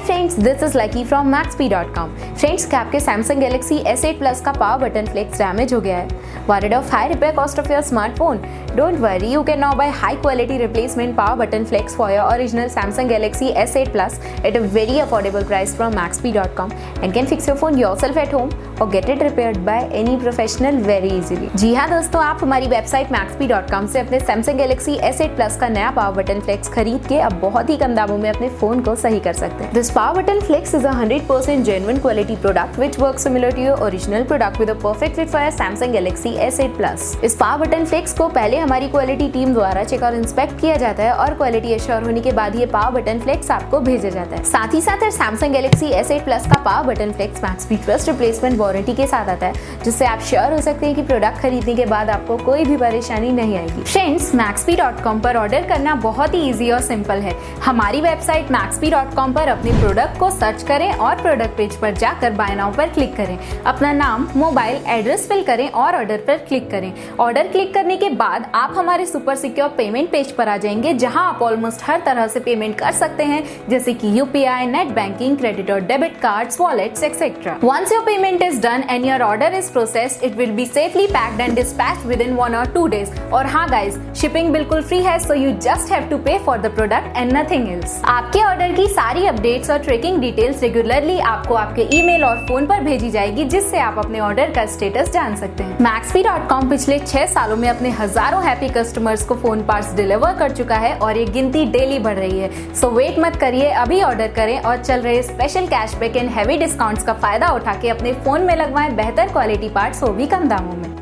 Friends, this is lucky from Maxbhi.com। Friends, क्या आपके Samsung Galaxy S8 Plus का power button flex damage हो गया है? Worried of high repair cost of your smartphone? Don't worry, you can now buy high quality replacement power button flex for your original Samsung Galaxy S8 Plus at a very affordable price from Maxbhi.com and can fix your phone yourself at home or get it repaired by any professional very easily। जी हाँ दोस्तों, आप हमारी website Maxbhi.com से अपने Samsung Galaxy S8 Plus का नया power button flex खरीद के अब बहुत ही कम दामों में अपने फोन को सही कर सकते हैं। This power button flex is a 100% genuine quality product which works similar to your original product with a perfect fit for your Samsung Galaxy S8 Plus। इस पावर बटन फ्लेक्स को पहले हमारी क्वालिटी टीम द्वारा check और inspect किया जाता है और क्वालिटी एश्योर होने के बाद ये पावर बटन फ्लेक्स आपको भेजा जाता है। साथ ही साथ Samsung Galaxy S8 Plus का power button flex Maxbhi trust replacement warranty के साथ आता है, जिससे आप श्योर हो सकते हैं कि प्रोडक्ट खरीदने के बाद आपको कोई भी परेशानी नहीं आएगी। फ्रेंड्स, Maxbhi.com पर ऑर्डर करना बहुत ही इजी और सिंपल है। हमारी वेबसाइट Maxbhi.com पर अपने प्रोडक्ट को सर्च करें और प्रोडक्ट पेज पर जाकर बाय नाउ पर क्लिक करें। अपना नाम, मोबाइल, एड्रेस फिल करें और ऑर्डर पर क्लिक करें। ऑर्डर क्लिक करने के बाद आप हमारे सुपर सिक्योर पेमेंट पेज पर आ जाएंगे, जहां आप ऑलमोस्ट हर तरह से पेमेंट कर सकते हैं, जैसे कि यूपीआई, नेट बैंकिंग, क्रेडिट और debit cards, wallets etcetera. Once your payment is done and your order is processed, it will be safely packed and dispatched within 1 or 2 days। और हाँ गाइज, शिपिंग बिल्कुल free है, so you just have to pay for the product and nothing else। आपके order की सारी updates और tracking details regularly आपको आपके ईमेल और फोन पर भेजी जाएगी, जिससे आप अपने ऑर्डर का स्टेटस जान सकते हैं। Maxbhi.com पिछले 6 सालों में अपने हजारों हैप्पी कस्टमर्स को फोन पार्ट्स डिलीवर कर चुका है और ये गिनती डेली बढ़ रही है। सो वेट मत करिए, अभी ऑर्डर करें और चल रहे special cashback and heavy discounts का फायदा उठा के अपने फोन में लगवाएं बेहतर क्वालिटी पार्ट्स, वो भी कम दामों में।